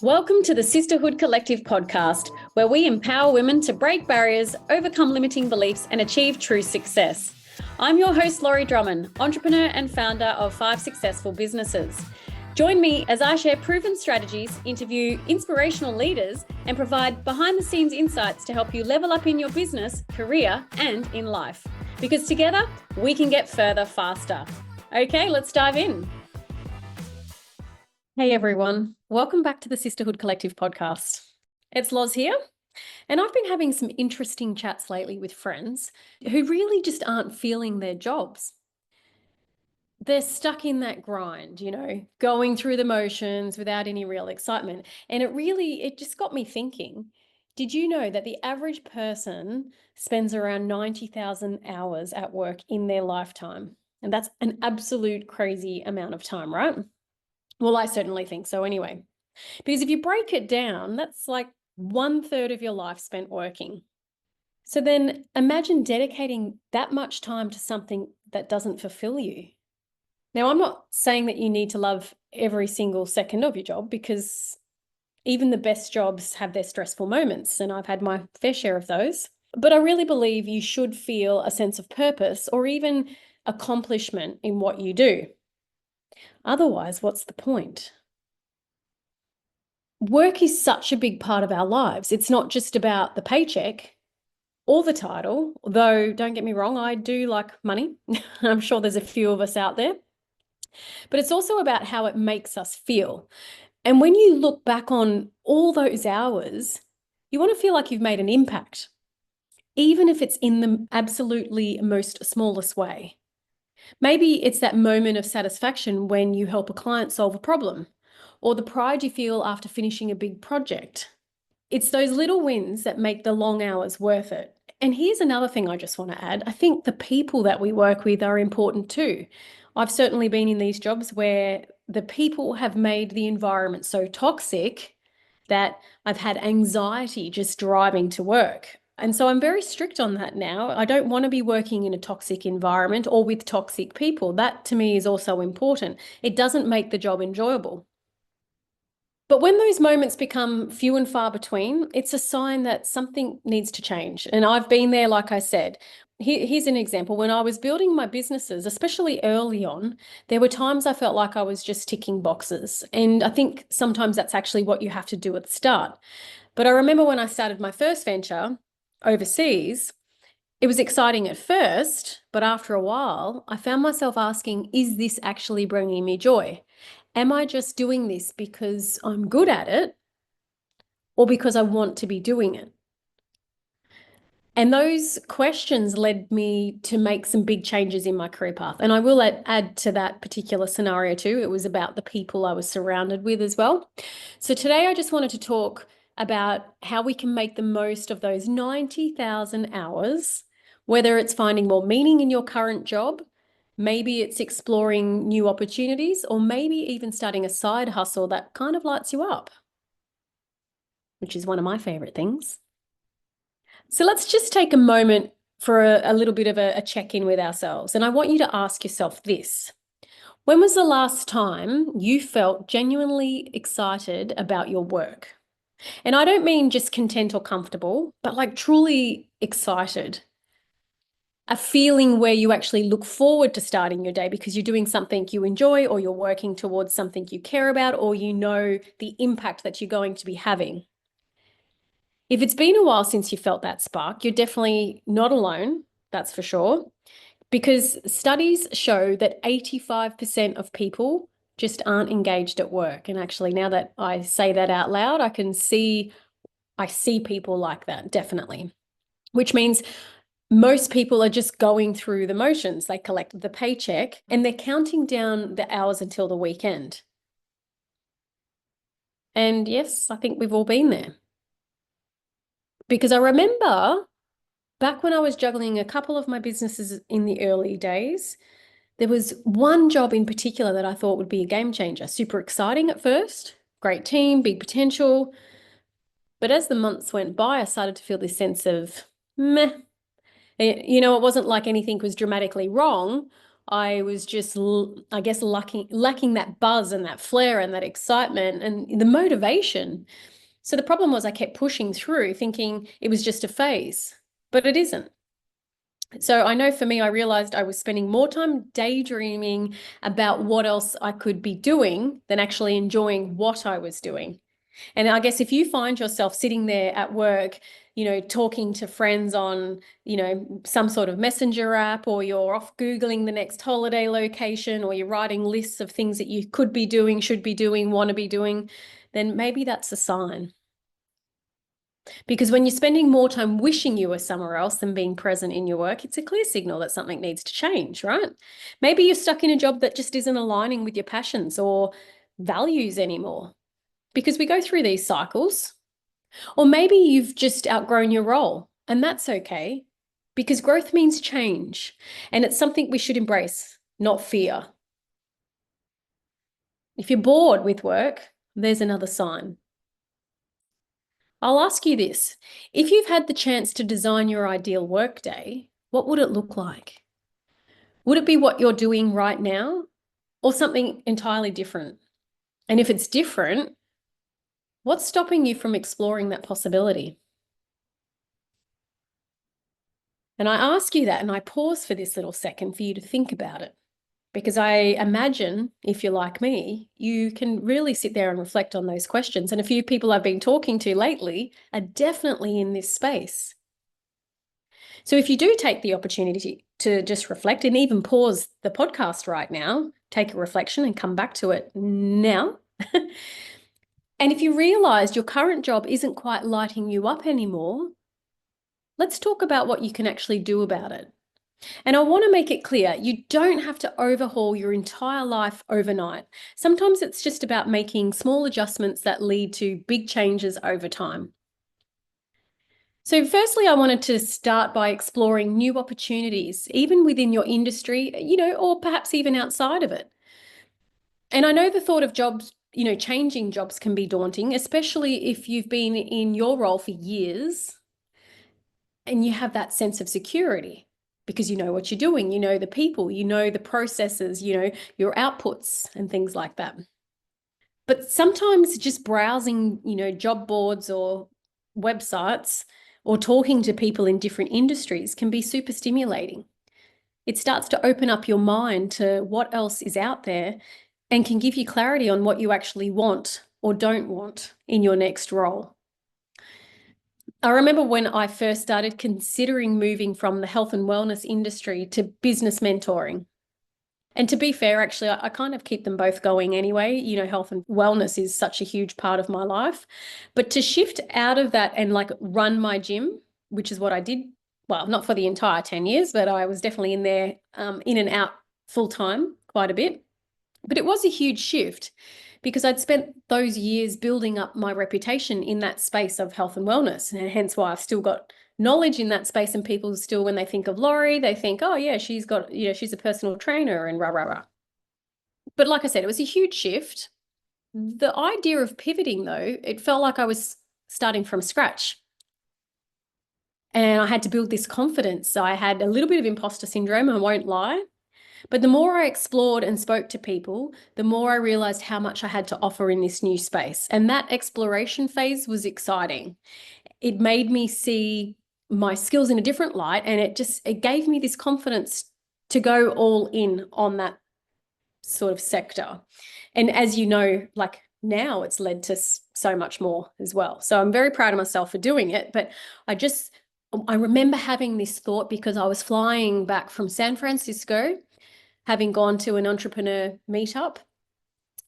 Welcome to the Sisterhood Collective podcast, where we empower women to break barriers, overcome limiting beliefs, and achieve true success. I'm your host, Laurie Drummond, entrepreneur and founder of 5 Successful Businesses. Join me as I share proven strategies, interview inspirational leaders, and provide behind-the-scenes insights to help you level up in your business, career, and in life. Because together, we can get further faster. Okay, let's dive in. Hey everyone, welcome back to the Sisterhood Collective podcast. It's Loz here, and I've been having some interesting chats lately with friends who really just aren't feeling their jobs. They're stuck in that grind, going through the motions without any real excitement. And it just got me thinking, did you know that the average person spends around 90,000 hours at work in their lifetime? And that's an absolute crazy amount of time, right? Well, I certainly think so anyway. Because if you break it down, that's like 1/3 of your life spent working. So then imagine dedicating that much time to something that doesn't fulfill you. Now, I'm not saying that you need to love every single second of your job, because even the best jobs have their stressful moments, and I've had my fair share of those. But I really believe you should feel a sense of purpose or even accomplishment in what you do. Otherwise, what's the point? Work is such a big part of our lives. It's not just about the paycheck or the title, though don't get me wrong, I do like money. I'm sure there's a few of us out there. But it's also about how it makes us feel. And when you look back on all those hours, you want to feel like you've made an impact, even if it's in the absolutely most smallest way. Maybe it's that moment of satisfaction when you help a client solve a problem, or the pride you feel after finishing a big project. It's those little wins that make the long hours worth it. And here's another thing I just want to add. I think the people that we work with are important too. I've certainly been in these jobs where the people have made the environment so toxic that I've had anxiety just driving to work. And so I'm very strict on that now. I don't want to be working in a toxic environment or with toxic people. That to me is also important. It doesn't make the job enjoyable. But when those moments become few and far between, it's a sign that something needs to change. And I've been there, like I said. Here's an example. When I was building my businesses, especially early on, there were times I felt like I was just ticking boxes. And I think sometimes that's actually what you have to do at the start. But I remember when I started my first venture overseas, it was exciting at first, but after a while, I found myself asking, is this actually bringing me joy? Am I just doing this because I'm good at it or because I want to be doing it? And those questions led me to make some big changes in my career path. And I will add to that particular scenario too. It was about the people I was surrounded with as well. So today I just wanted to talk about how we can make the most of those 90,000 hours, whether it's finding more meaning in your current job, maybe it's exploring new opportunities, or maybe even starting a side hustle that kind of lights you up, which is one of my favorite things. So let's just take a moment for a little bit of a check-in with ourselves. And I want you to ask yourself this. When was the last time you felt genuinely excited about your work? And I don't mean just content or comfortable, but like truly excited. A feeling where you actually look forward to starting your day because you're doing something you enjoy, or you're working towards something you care about, or you know the impact that you're going to be having. If it's been a while since you felt that spark, you're definitely not alone, that's for sure, because studies show that 85% of people just aren't engaged at work. And actually, now that I say that out loud, I see people like that, definitely, which means most people are just going through the motions. They collect the paycheck and they're counting down the hours until the weekend. And yes, I think we've all been there. Because I remember back when I was juggling a couple of my businesses in the early days, there was one job in particular that I thought would be a game changer. Super exciting at first, great team, big potential. But as the months went by, I started to feel this sense of meh. It wasn't like anything was dramatically wrong, I was just, I guess, lacking that buzz and that flair and that excitement and the motivation. So the problem was I kept pushing through thinking it was just a phase, but it isn't. So I know for me, I realized I was spending more time daydreaming about what else I could be doing than actually enjoying what I was doing. And I guess if you find yourself sitting there at work, talking to friends on, some sort of messenger app, or you're off Googling the next holiday location, or you're writing lists of things that you could be doing, should be doing, want to be doing, then maybe that's a sign. Because when you're spending more time wishing you were somewhere else than being present in your work, it's a clear signal that something needs to change, right? Maybe you're stuck in a job that just isn't aligning with your passions or values anymore, because we go through these cycles. Or maybe you've just outgrown your role, and that's okay, because growth means change, and it's something we should embrace, not fear. If you're bored with work, there's another sign. I'll ask you this. If you've had the chance to design your ideal workday, what would it look like? Would it be what you're doing right now, or something entirely different? And if it's different, what's stopping you from exploring that possibility? And I ask you that, and I pause for this little second for you to think about it. Because I imagine, if you're like me, you can really sit there and reflect on those questions. And a few people I've been talking to lately are definitely in this space. So if you do take the opportunity to just reflect and even pause the podcast right now, take a reflection and come back to it now. And if you realize your current job isn't quite lighting you up anymore, let's talk about what you can actually do about it. And I want to make it clear, you don't have to overhaul your entire life overnight. Sometimes it's just about making small adjustments that lead to big changes over time. So firstly, I wanted to start by exploring new opportunities, even within your industry, or perhaps even outside of it. And I know the thought of jobs, changing jobs can be daunting, especially if you've been in your role for years and you have that sense of security because you know what you're doing, you know the people, you know the processes, your outputs and things like that. But sometimes just browsing, job boards or websites or talking to people in different industries can be super stimulating. It starts to open up your mind to what else is out there and can give you clarity on what you actually want or don't want in your next role. I remember when I first started considering moving from the health and wellness industry to business mentoring. And to be fair, actually, I kind of keep them both going anyway. Health and wellness is such a huge part of my life. But to shift out of that and run my gym, which is what I did, well, not for the entire 10 years, but I was definitely in there, in and out full time quite a bit. But it was a huge shift because I'd spent those years building up my reputation in that space of health and wellness, and hence why I've still got knowledge in that space. And people still, when they think of Laurie, they think, oh yeah, she's got, she's a personal trainer and rah, rah, rah. But like I said, it was a huge shift. The idea of pivoting, though, it felt like I was starting from scratch. And I had to build this confidence. So I had a little bit of imposter syndrome, I won't lie. But the more I explored and spoke to people, the more I realized how much I had to offer in this new space. And that exploration phase was exciting. It made me see my skills in a different light, and it gave me this confidence to go all in on that sort of sector. And as you know, now it's led to so much more as well. So I'm very proud of myself for doing it. But I remember having this thought because I was flying back from San Francisco, having gone to an entrepreneur meetup,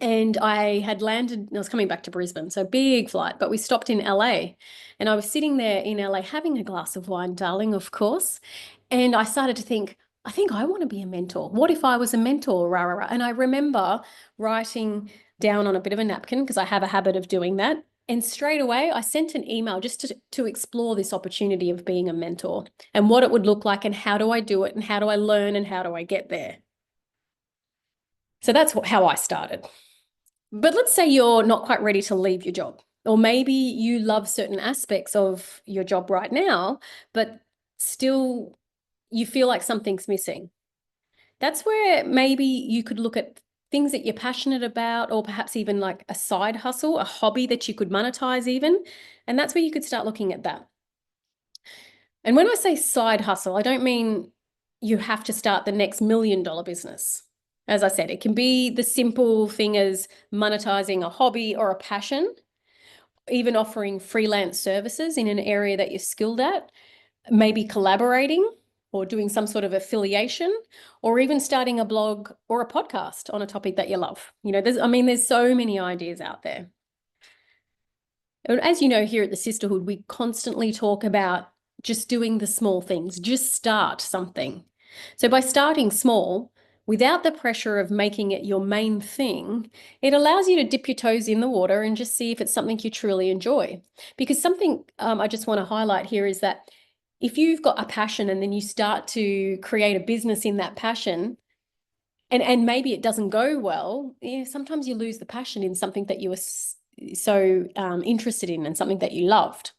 and I had landed, I was coming back to Brisbane, so big flight, but we stopped in LA, and I was sitting there in LA having a glass of wine, darling, of course. And I started to think, I think I want to be a mentor. What if I was a mentor? Rah, rah, rah. And I remember writing down on a bit of a napkin, because I have a habit of doing that. And straight away, I sent an email just to explore this opportunity of being a mentor and what it would look like and how do I do it and how do I learn and how do I get there. So that's how I started. But let's say you're not quite ready to leave your job, or maybe you love certain aspects of your job right now, but still you feel like something's missing. That's where maybe you could look at things that you're passionate about, or perhaps even like a side hustle, a hobby that you could monetize even. And that's where you could start looking at that. And when I say side hustle, I don't mean you have to start the next $1 million business. As I said, it can be the simple thing as monetizing a hobby or a passion, even offering freelance services in an area that you're skilled at, maybe collaborating or doing some sort of affiliation, or even starting a blog or a podcast on a topic that you love. There's so many ideas out there. And as you know, here at the Sisterhood, we constantly talk about just doing the small things, just start something. So by starting small, without the pressure of making it your main thing, it allows you to dip your toes in the water and just see if it's something you truly enjoy. Because something I just want to highlight here is that if you've got a passion and then you start to create a business in that passion, and maybe it doesn't go well, sometimes you lose the passion in something that you were so interested in and something that you loved,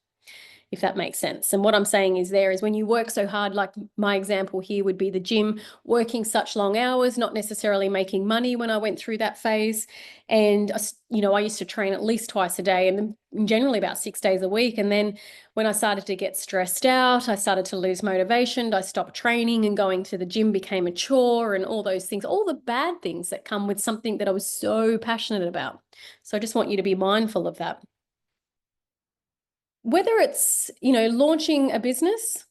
if that makes sense. And what I'm saying is when you work so hard, like my example here would be the gym, working such long hours, not necessarily making money when I went through that phase. And, I used to train at least twice a day and generally about 6 days a week. And then when I started to get stressed out, I started to lose motivation. I stopped training, and going to the gym became a chore, and all those things, all the bad things that come with something that I was so passionate about. So I just want you to be mindful of that. Whether it's, launching a business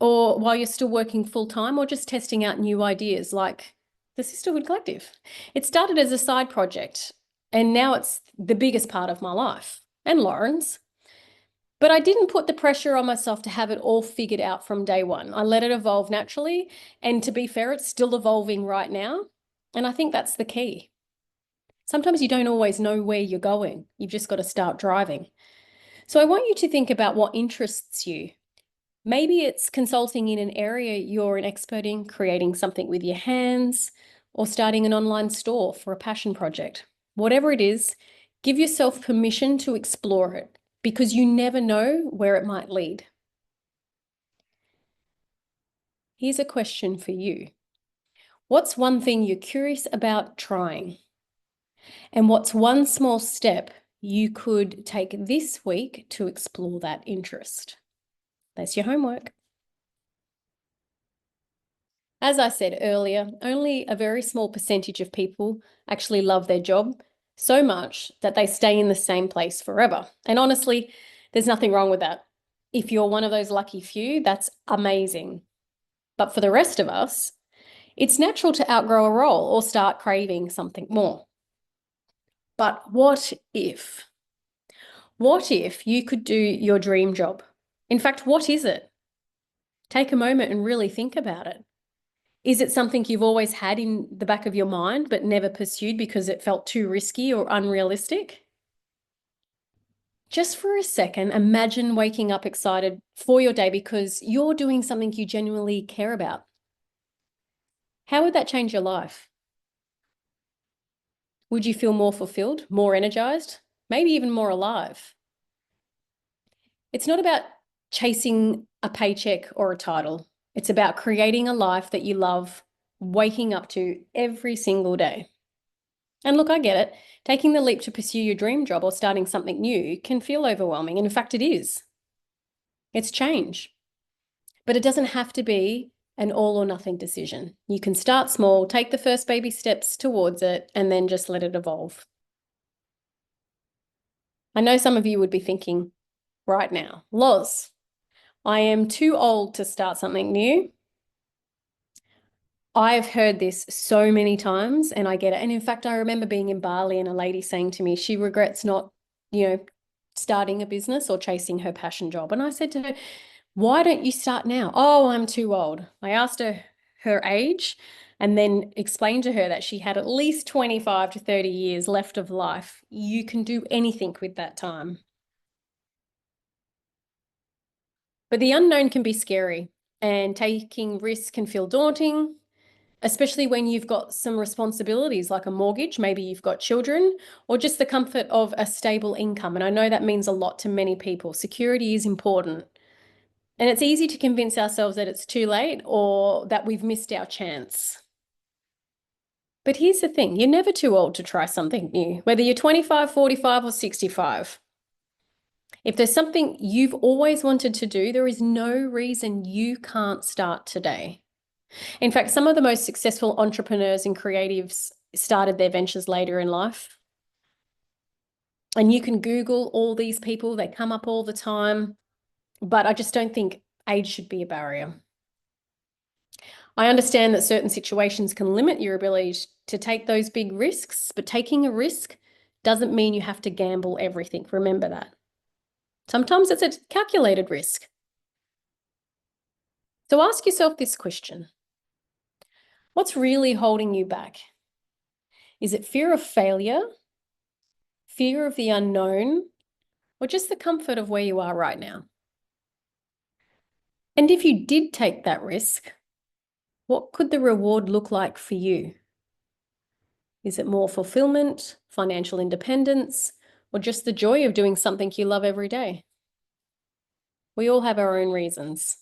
or while you're still working full time, or just testing out new ideas like the Sisterhood Collective. It started as a side project and now it's the biggest part of my life, and Lauren's. But I didn't put the pressure on myself to have it all figured out from day one. I let it evolve naturally. And to be fair, it's still evolving right now. And I think that's the key. Sometimes you don't always know where you're going. You've just got to start driving. So I want you to think about what interests you. Maybe it's consulting in an area you're an expert in, creating something with your hands, or starting an online store for a passion project. Whatever it is, give yourself permission to explore it, because you never know where it might lead. Here's a question for you. What's one thing you're curious about trying? And what's one small step you could take this week to explore that interest? That's your homework. As I said earlier, only a very small percentage of people actually love their job so much that they stay in the same place forever. And honestly, there's nothing wrong with that. If you're one of those lucky few, that's amazing. But for the rest of us, it's natural to outgrow a role or start craving something more. But what if? What if you could do your dream job? In fact, what is it? Take a moment and really think about it. Is it something you've always had in the back of your mind but never pursued because it felt too risky or unrealistic? Just for a second, imagine waking up excited for your day because you're doing something you genuinely care about. How would that change your life? Would you feel more fulfilled, more energized, maybe even more alive? It's not about chasing a paycheck or a title. It's about creating a life that you love, waking up to every single day. And look, I get it. Taking the leap to pursue your dream job or starting something new can feel overwhelming. And in fact, it is. It's change. But it doesn't have to be an all or nothing decision. You can start small, take the first baby steps towards it, and then just let it evolve. I know some of you would be thinking right now, Loz, I am too old to start something new. I've heard this so many times and I get it. And in fact, I remember being in Bali and a lady saying to me, she regrets not, starting a business or chasing her passion job. And I said to her, why don't you start now? Oh, I'm too old. I asked her age and then explained to her that she had at least 25 to 30 years left of life. You can do anything with that time. But the unknown can be scary, and taking risks can feel daunting, especially when you've got some responsibilities like a mortgage, maybe you've got children, or just the comfort of a stable income. And I know that means a lot to many people. Security is important. And it's easy to convince ourselves that it's too late or that we've missed our chance. But here's the thing, you're never too old to try something new, whether you're 25, 45, or 65. If there's something you've always wanted to do, there is no reason you can't start today. In fact, some of the most successful entrepreneurs and creatives started their ventures later in life. And you can Google all these people, they come up all the time, but I just don't think age should be a barrier. I understand that certain situations can limit your ability to take those big risks, but taking a risk doesn't mean you have to gamble everything. Remember that. Sometimes it's a calculated risk. So ask yourself this question. What's really holding you back? Is it fear of failure, fear of the unknown, or just the comfort of where you are right now? And if you did take that risk, what could the reward look like for you? Is it more fulfillment, financial independence, or just the joy of doing something you love every day? We all have our own reasons.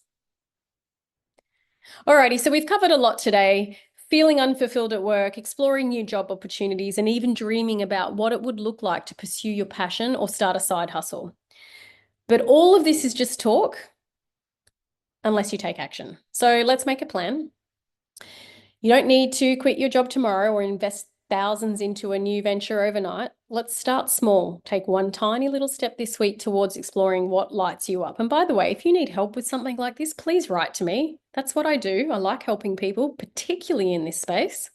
Alrighty, so we've covered a lot today. Feeling unfulfilled at work, exploring new job opportunities, and even dreaming about what it would look like to pursue your passion or start a side hustle. But all of this is just talk unless you take action. So let's make a plan. You don't need to quit your job tomorrow or invest thousands into a new venture overnight. Let's start small. Take one tiny little step this week towards exploring what lights you up. And by the way, if you need help with something like this, please write to me. That's what I do. I like helping people, particularly in this space.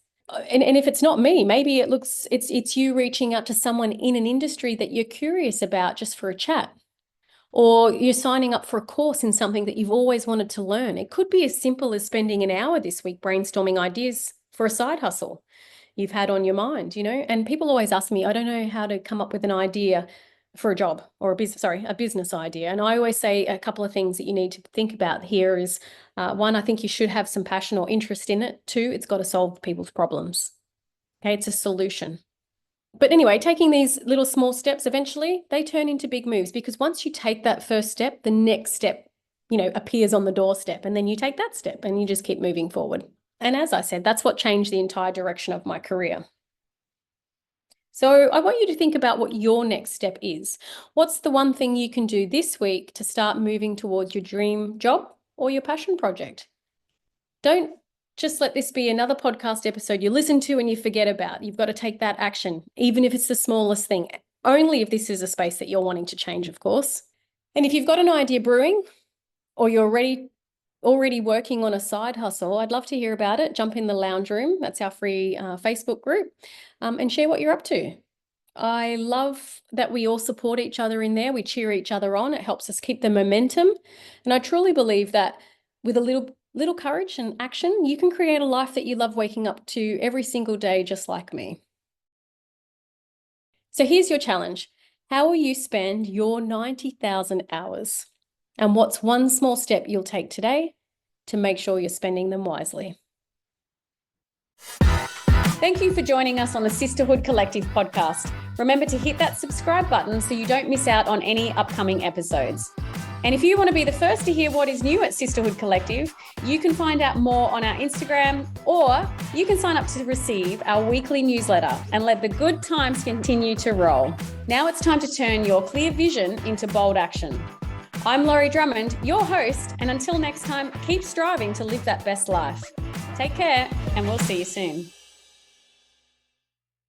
And if it's not me, maybe it's you reaching out to someone in an industry that you're curious about just for a chat. Or you're signing up for a course in something that you've always wanted to learn. It could be as simple as spending an hour this week brainstorming ideas for a side hustle you've had on your mind, and people always ask me, I don't know how to come up with an idea for a job or a business idea. And I always say a couple of things that you need to think about here is, one, I think you should have some passion or interest in it. Two, it's got to solve people's problems. Okay, it's a solution. But anyway, taking these little small steps, eventually they turn into big moves, because once you take that first step, the next step, appears on the doorstep, and then you take that step and you just keep moving forward. And as I said, that's what changed the entire direction of my career. So I want you to think about what your next step is. What's the one thing you can do this week to start moving towards your dream job or your passion project? Don't just let this be another podcast episode you listen to and you forget about. You've got to take that action, even if it's the smallest thing, only if this is a space that you're wanting to change, of course. And if you've got an idea brewing, or you're already working on a side hustle, I'd love to hear about it. Jump in the lounge room. That's our free Facebook group, and share what you're up to. I love that we all support each other in there. We cheer each other on. It helps us keep the momentum. And I truly believe that with a little courage and action, you can create a life that you love waking up to every single day, just like me. So here's your challenge. How will you spend your 90,000 hours? And what's one small step you'll take today to make sure you're spending them wisely? Thank you for joining us on the Sisterhood Collective podcast. Remember to hit that subscribe button so you don't miss out on any upcoming episodes. And if you want to be the first to hear what is new at Sisterhood Collective, you can find out more on our Instagram, or you can sign up to receive our weekly newsletter and let the good times continue to roll. Now it's time to turn your clear vision into bold action. I'm Laurie Drummond, your host, and until next time, keep striving to live that best life. Take care, and we'll see you soon.